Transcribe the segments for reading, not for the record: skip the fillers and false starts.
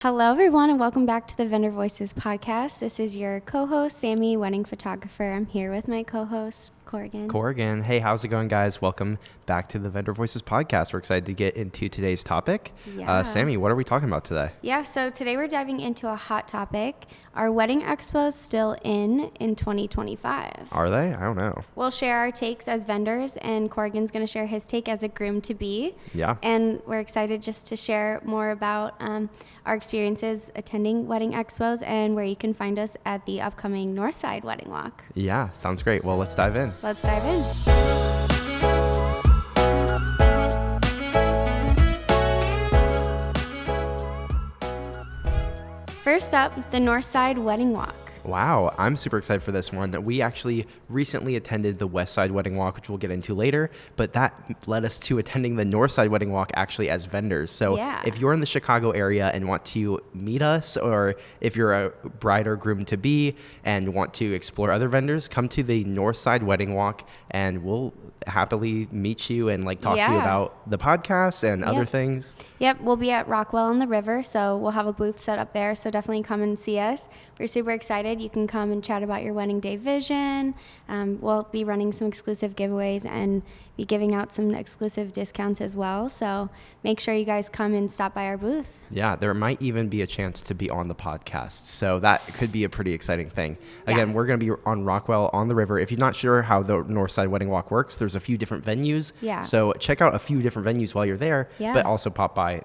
Hello, everyone, and welcome back to the Vendor Voices podcast. This is your co-host, Sammi, wedding photographer. I'm here with my co-host, Korrigan. Korrigan. Hey, how's it going, guys? Welcome back to the Vendor Voices podcast. We're excited to get into today's topic. Yeah. Sammi, what are we talking about today? Yeah, so today we're diving into a hot topic. Are wedding expos still in 2025? Are they? I don't know. We'll share our takes as vendors, and Korrigan's going to share his take as a groom-to-be. Yeah. And we're excited just to share more about our experiences attending wedding expos and where you can find us at the upcoming Northside Wedding Walk. Yeah, sounds great. Well, let's dive in. Let's dive in. First up, the Northside Wedding Walk. Wow, I'm super excited for this one. We actually recently attended the West Side Wedding Walk, which we'll get into later, but that led us to attending the North Side Wedding Walk actually as vendors. So if you're in the Chicago area and want to meet us, or if you're a bride or groom to be and want to explore other vendors, come to the North Side Wedding Walk and we'll happily meet you and talk to you about the podcast and other things. Yep, we'll be at Rockwell on the River, so we'll have a booth set up there, so definitely come and see us. We're super excited. You can come and chat about your wedding day vision. We'll be running some exclusive giveaways and be giving out some exclusive discounts as well, so make sure you guys come and stop by our booth. Yeah, there might even be a chance to be on the podcast, so that could be a pretty exciting thing. Again, we're going to be on Rockwell on the River. If you're not sure how the Northside Wedding Walk works, there's a few different venues. So check out a few different venues while you're there, but also pop by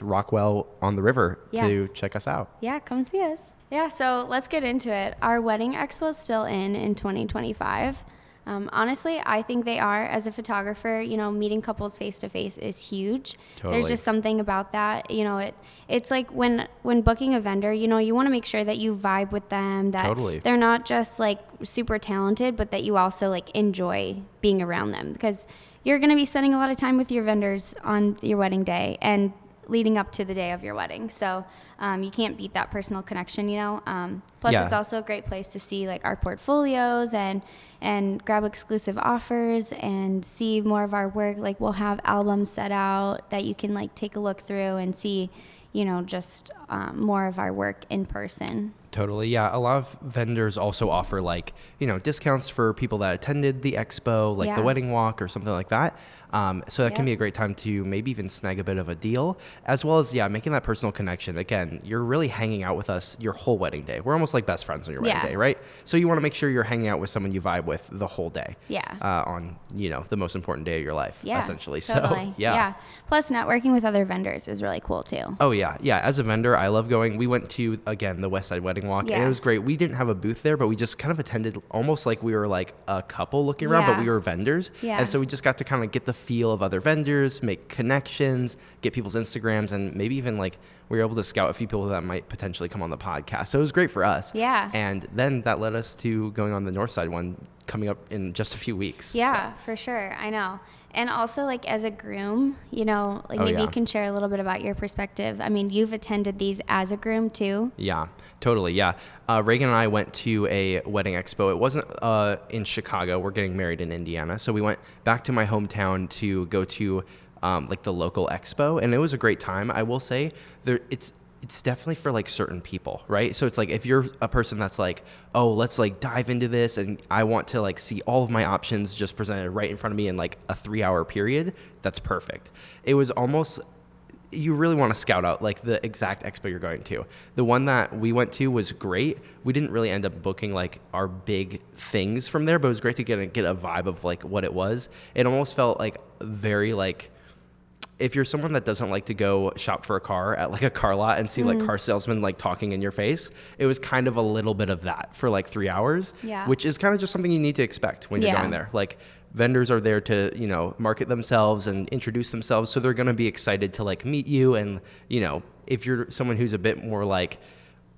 Rockwell on the River to check us out. Yeah, come see us. Yeah, so let's get into it. Are wedding expos still in 2025? Honestly, I think they are. As a photographer, meeting couples face to face is huge. Totally. There's just something about that. It's like when booking a vendor, you want to make sure that you vibe with them, that they're not just super talented, but that you also enjoy being around them, because you're going to be spending a lot of time with your vendors on your wedding day and leading up to the day of your wedding. So you can't beat that personal connection, Plus, it's also a great place to see our portfolios and grab exclusive offers and see more of our work. We'll have albums set out that you can take a look through and see, just more of our work in person. Totally. Yeah. A lot of vendors also offer discounts for people that attended the expo, the wedding walk or something like that. So that can be a great time to maybe even snag a bit of a deal, as well as, making that personal connection. Again, you're really hanging out with us your whole wedding day. We're almost like best friends on your wedding day, right? So you want to make sure you're hanging out with someone you vibe with the whole day. On, the most important day of your life, essentially. Totally. So, Plus, networking with other vendors is really cool too. Oh, yeah. Yeah. As a vendor, I love going. We went to, again, the West Side Wedding Walk, and it was great. We didn't have a booth there, but we just kind of attended almost like we were a couple looking around, but we were vendors. And so we just got to kind of get the feel of other vendors, make connections, get people's Instagrams, and maybe even we were able to scout a few people that might potentially come on the podcast. So it was great for us. And then that led us to going on the Northside one coming up in just a few weeks. For sure. I know. And also, as a groom, maybe you can share a little bit about your perspective. I mean, you've attended these as a groom too. Yeah, totally. Yeah. Reagan and I went to a wedding expo. It wasn't in Chicago. We're getting married in Indiana. So we went back to my hometown to go to the local expo, and it was a great time. I will say it's definitely for certain people, right? So it's if you're a person that's oh, let's dive into this and I want to see all of my options just presented right in front of me in a 3-hour period, that's perfect. It was almost, you really want to scout out the exact expo you're going to. The one that we went to was great. We didn't really end up booking our big things from there, but it was great to get a vibe of what it was. It almost felt very if you're someone that doesn't like to go shop for a car at a car lot and see car salesmen talking in your face, it was kind of a little bit of that for 3 hours, which is kind of just something you need to expect when you're going there. Vendors are there to, market themselves and introduce themselves. So they're going to be excited to meet you. And, if you're someone who's a bit more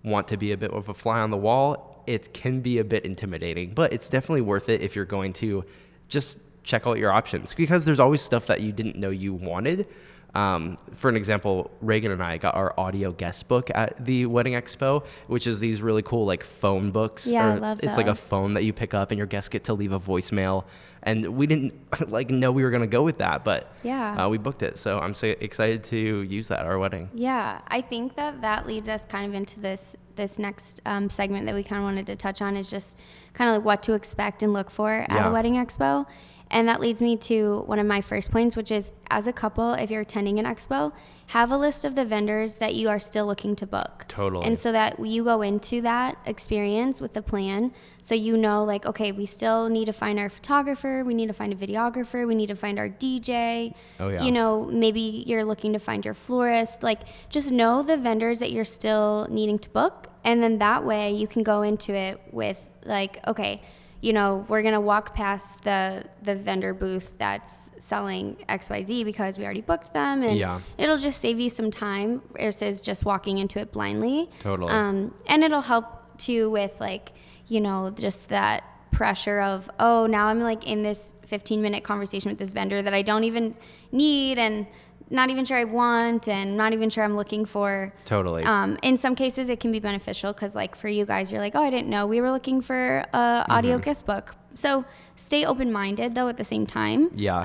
want to be a bit of a fly on the wall, it can be a bit intimidating, but it's definitely worth it if you're going to just check out your options, because there's always stuff that you didn't know you wanted. For an example, Reagan and I got our audio guest book at the Wedding Expo, which is these really cool like phone books. Yeah, I love those. It's like a phone that you pick up and your guests get to leave a voicemail. And we didn't like know we were going to go with that, but we booked it. So I'm so excited to use that at our wedding. Yeah, I think that leads us kind of into this next segment that we kind of wanted to touch on, is just kind of like what to expect and look for at a wedding expo. And that leads me to one of my first points, which is, as a couple, if you're attending an expo, have a list of the vendors that you are still looking to book. Totally. And so that you go into that experience with the plan. So you know, like, okay, we still need to find our photographer. We need to find a videographer. We need to find our DJ. Oh, yeah. You know, maybe you're looking to find your florist. Like, just know the vendors that you're still needing to book. And then that way you can go into it with, like, okay, you know, we're going to walk past the vendor booth that's selling XYZ because we already booked them. And it'll just save you some time versus just walking into it blindly. Totally. And it'll help too with, like, you know, just that pressure of, oh, now I'm like in this 15-minute conversation with this vendor that I don't even need and not even sure I want and not even sure I'm looking for. Totally. In some cases, it can be beneficial because, like, for you guys, you're like, oh, I didn't know we were looking for a audio guest book. So stay open-minded, though, at the same time. Yeah.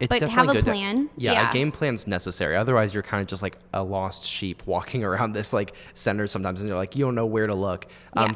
But have a plan. A game plan's necessary. Otherwise, you're kind of just like a lost sheep walking around this like center sometimes, and you're like, you don't know where to look.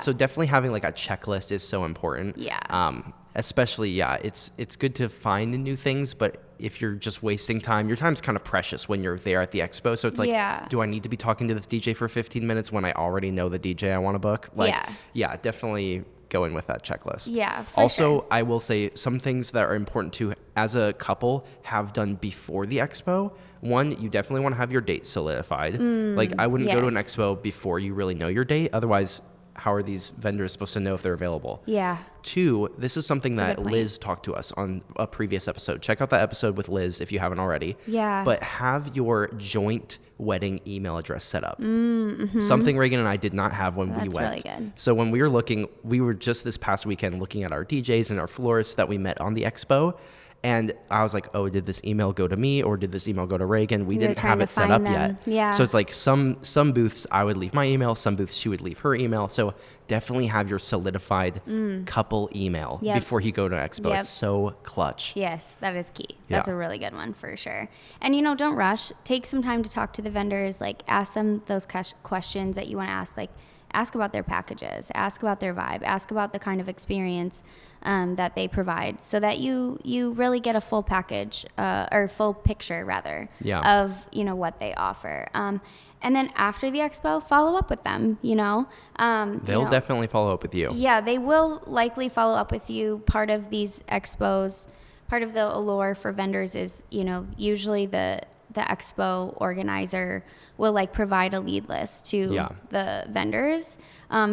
So definitely having like a checklist is so important. Yeah. Especially, it's good to find new things, but if you're just wasting time, your time's kind of precious when you're there at the expo. So it's like, do I need to be talking to this DJ for 15 minutes when I already know the DJ I want to book? Like, definitely go in with that checklist. Yeah, for also, sure. I will say some things that are important to, as a couple, have done before the expo. One, you definitely want to have your date solidified. Like, I wouldn't go to an expo before you really know your date. Otherwise, how are these vendors supposed to know if they're available? Yeah. Two, this is something that Liz talked to us on a previous episode. Check out that episode with Liz if you haven't already. Yeah. But have your joint wedding email address set up. Something Reagan and I did not have when we went. That's really good. So when we were looking, we were just this past weekend looking at our DJs and our florists that we met on the expo. And I was like, oh, did this email go to me or did this email go to Reagan? We didn't have it set up yet. Yeah. So it's like some booths I would leave my email, some booths she would leave her email. So definitely have your solidified couple email before you go to an expo. It's so clutch. Yes, that is key. That's a really good one for sure. And, you know, don't rush. Take some time to talk to the vendors. Like, ask them those questions that you want to ask. Like, ask about their packages, ask about their vibe, ask about the kind of experience that they provide, so that you really get a full package or full picture rather of, you know, what they offer. And then after the expo, follow up with them, you know. They'll definitely follow up with you. Yeah, they will likely follow up with you. Part of these expos, part of the allure for vendors is, you know, usually the expo organizer will like provide a lead list to the vendors.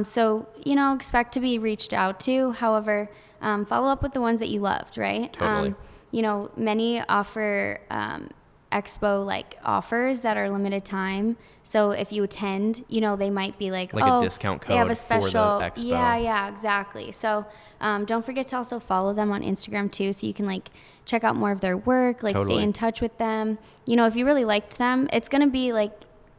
So, you know, expect to be reached out to. However, follow up with the ones that you loved, right? Totally. You know, many offer expo like offers that are limited time. So if you attend, you know, they might be like a discount code, they have a special for the expo. Yeah, exactly. So don't forget to also follow them on Instagram too, so you can like check out more of their work, like stay in touch with them. You know, if you really liked them, it's going to be like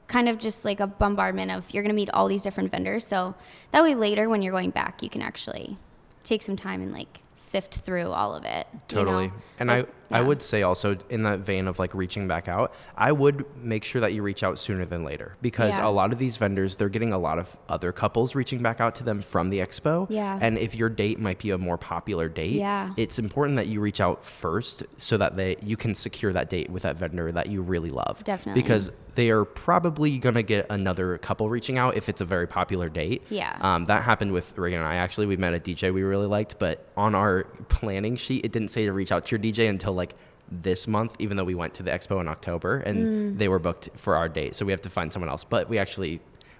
kind of just like a bombardment of, you're going to meet all these different vendors. So that way later when you're going back, you can actually take some time and like sift through all of it. Totally. You know? And I would say also, in that vein of like reaching back out, I would make sure that you reach out sooner than later, because a lot of these vendors, they're getting a lot of other couples reaching back out to them from the expo. Yeah. And if your date might be a more popular date, it's important that you reach out first so that you can secure that date with that vendor that you really love. Definitely. Because they are probably going to get another couple reaching out if it's a very popular date. Yeah. That happened with Reagan and I. Actually, we met a DJ we really liked, but on our planning sheet, it didn't say to reach out to your DJ until like this month, even though we went to the expo in October and they were booked for our date. So we have to find someone else. But we're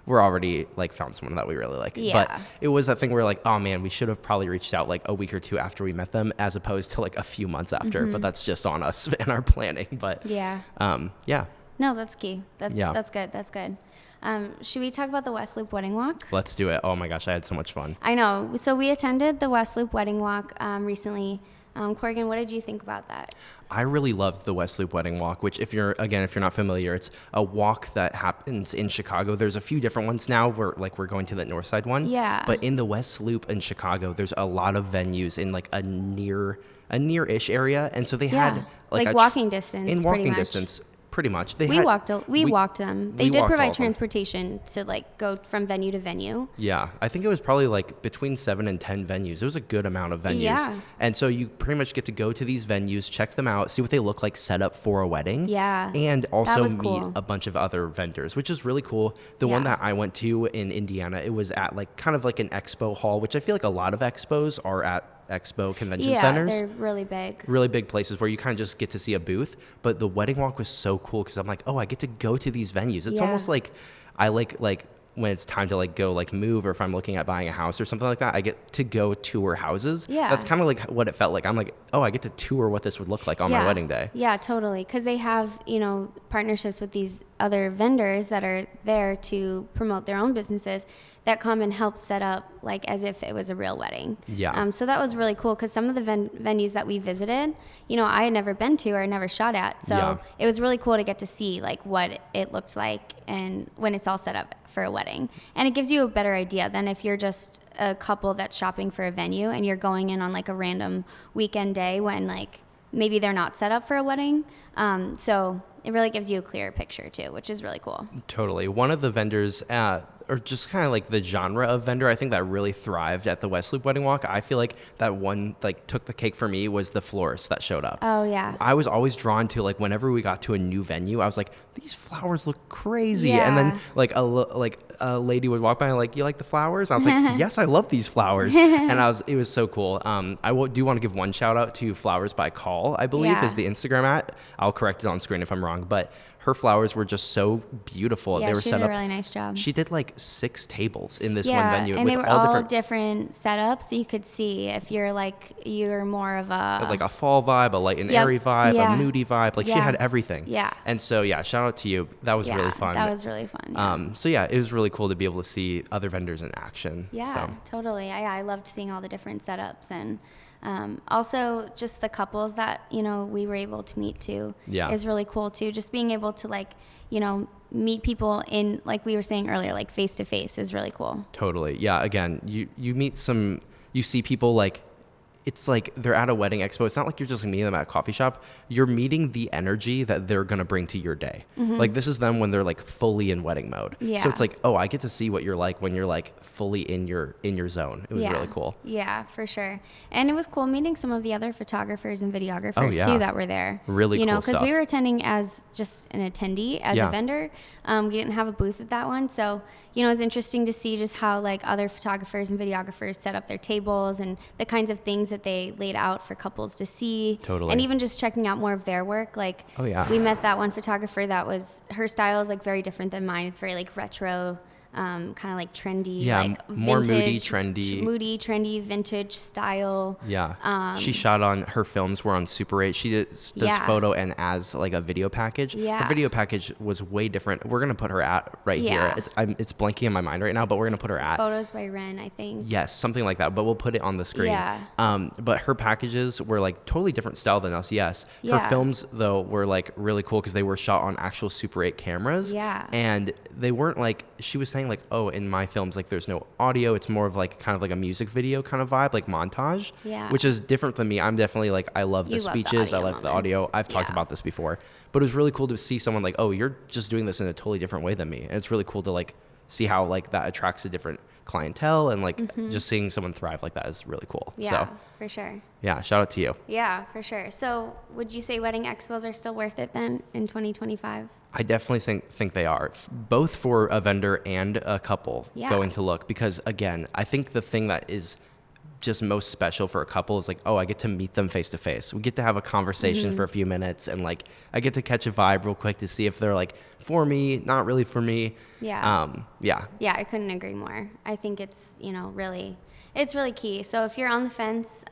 already like found someone that we really like. Yeah. But it was that thing where like, oh man, we should have probably reached out like a week or two after we met them, as opposed to like a few months after. But that's just on us and our planning. But No, that's key. That's good. That's good. Should we talk about the West Loop Wedding Walk? Let's do it. Oh my gosh, I had so much fun. I know. So we attended the West Loop Wedding Walk recently. Korrigan, what did you think about that? I really loved the West Loop Wedding Walk, which if you're not familiar, it's a walk that happens in Chicago. There's a few different ones now. We're going to the North Side one. Yeah. But in the West Loop in Chicago, there's a lot of venues in like a near-ish area. And so they had like walking distance. In walking distance. Pretty much. We walked them. They did provide transportation to like go from venue to venue. Yeah. I think it was probably like between 7 and 10 venues. It was a good amount of venues. Yeah. And so you pretty much get to go to these venues, check them out, see what they look like set up for a wedding. Yeah. And also meet a bunch of other vendors, which is really cool. The one that I went to in Indiana, it was at like kind of like an expo hall, which I feel like a lot of expos are at expo convention centers. Yeah, they're really big. Really big places where you kind of just get to see a booth. But the wedding walk was so cool because I'm like, oh, I get to go to these venues. It's almost like I like when it's time to like go like move, or if I'm looking at buying a house or something like that, I get to go tour houses. Yeah. That's kind of like what it felt like. I'm like, oh, I get to tour what this would look like on my wedding day. Yeah, totally. Because they have, partnerships with these other vendors that are there to promote their own businesses that come and help set up like as if it was a real wedding. Yeah. So that was really cool because some of the venues that we visited, I had never been to or never shot at. So it was really cool to get to see like what it looked like and when it's all set up for a wedding. And it gives you a better idea than if you're just a couple that's shopping for a venue and you're going in on like a random weekend day when like maybe they're not set up for a wedding. So it really gives you a clearer picture too, which is really cool. Totally. One of the vendors or just kind of like the genre of vendor, I think that really thrived at the West Loop Wedding Walk. I feel like that one like took the cake for me was the florist that showed up. Oh yeah. I was always drawn to like whenever we got to a new venue, I was like, these flowers look crazy. Yeah. And then like a lady would walk by and like, you like the flowers? I was like, yes, I love these flowers. And it was so cool. I do want to give one shout out to Flowers by Call, I believe is the Instagram at. I'll correct it on screen if I'm wrong, but her flowers were just so beautiful. Yeah, they were she set did up. A really nice job. She did like 6 tables in this one venue. And with they were all different setups, so you could see if you're more of a fall vibe, a light and airy vibe, a moody vibe. Like she had everything. Yeah. And so shout out to you. That was really fun. That was really fun. Yeah. It was really cool to be able to see other vendors in action. Yeah, totally. I loved seeing all the different setups and. Also just the couples that, we were able to meet too is really cool too. Just being able to meet people in, like we were saying earlier, like face to face is really cool. Totally. Yeah. Again, you see people like, it's like they're at a wedding expo. It's not like you're just meeting them at a coffee shop. You're meeting the energy that they're going to bring to your day. Mm-hmm. Like this is them when they're like fully in wedding mode. Yeah. So it's like, oh, I get to see what you're like when you're like fully in your zone. It was really cool. Yeah, for sure. And it was cool meeting some of the other photographers and videographers too that were there. Really cool because we were attending as just an attendee, as a vendor. We didn't have a booth at that one. So, it was interesting to see just how like other photographers and videographers set up their tables and the kinds of things that they laid out for couples to see. Totally. And even just checking out more of their work. Like we met that one photographer her style is like very different than mine. It's very like retro, kind of like trendy, like more vintage, moody, trendy, vintage style. Yeah. She shot on her films were on Super 8. She does photo and as like a video package. Yeah. Her video package was way different. We're gonna put her at here. It's blanking in my mind right now, but we're gonna put her at Photos by Ren, I think. Yes, something like that. But we'll put it on the screen. Yeah. But her packages were like totally different style than us. Yes. Yeah. Her films though were like really cool because they were shot on actual Super 8 cameras. Yeah. And they weren't like she was saying like, oh, in my films like there's no audio. It's more of like kind of like a music video kind of vibe, like montage. Yeah. Which is different than me. I'm definitely like I love the speeches. I love the audio. I've talked about this before. But it was really cool to see someone like, oh, you're just doing this in a totally different way than me. And it's really cool to like see how like that attracts a different clientele and like just seeing someone thrive like that is really cool. Yeah, so, for sure. Yeah, shout out to you. Yeah, for sure. So would you say wedding expos are still worth it then in 2025? I definitely think they are, both for a vendor and a couple going to look, because again, I think the thing that is just most special for a couple is like, oh, I get to meet them face to face. We get to have a conversation for a few minutes and like I get to catch a vibe real quick to see if they're like for me, not really for me. Yeah. Yeah, I couldn't agree more. I think it's, it's really key. So if you're on the fence,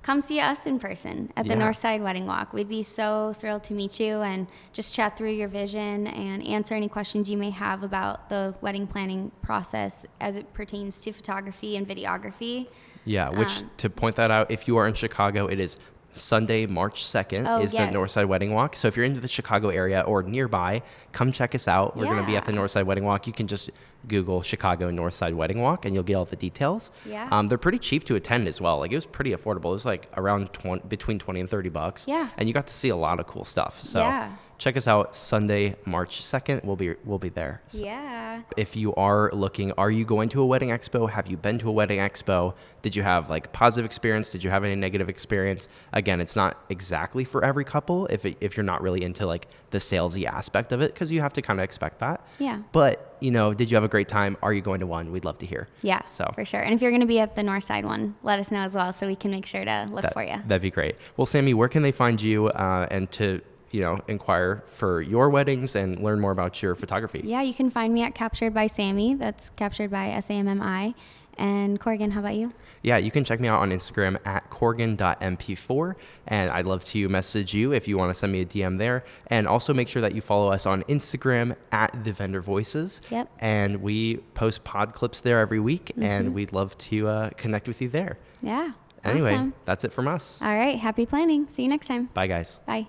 come see us in person at the Northside Wedding Walk. We'd be so thrilled to meet you and just chat through your vision and answer any questions you may have about the wedding planning process as it pertains to photography and videography. Yeah, which to point that out, if you are in Chicago, it is Sunday, March 2nd is the Northside Wedding Walk. So if you're into the Chicago area or nearby, come check us out. We're going to be at the Northside Wedding Walk. You can just Google Chicago Northside Wedding Walk and you'll get all the details. Yeah. They're pretty cheap to attend as well. Like it was pretty affordable. It was like around between 20 and 30 bucks. Yeah. And you got to see a lot of cool stuff. So check us out Sunday, March 2nd. We'll be there. So yeah. if you are looking, are you going to a wedding expo? Have you been to a wedding expo? Did you have like positive experience? Did you have any negative experience? Again, it's not exactly for every couple if you're not really into like the salesy aspect of it, because you have to kind of expect that. Yeah. But, did you have a great time? Are you going to one? We'd love to hear. Yeah, so for sure. And if you're going to be at the Northside one, let us know as well so we can make sure to look for you. That'd be great. Well, Sammi, where can they find you and to inquire for your weddings and learn more about your photography? Yeah, you can find me at Captured by Sammi. That's captured by Sammi. And Korrigan, how about you? Yeah, you can check me out on Instagram at korrigan.mp4. And I'd love to message you if you want to send me a DM there. And also make sure that you follow us on Instagram at The Vendor Voices. Yep. And we post pod clips there every week. And we'd love to connect with you there. Yeah. Anyway, awesome. That's it from us. All right. Happy planning. See you next time. Bye, guys. Bye.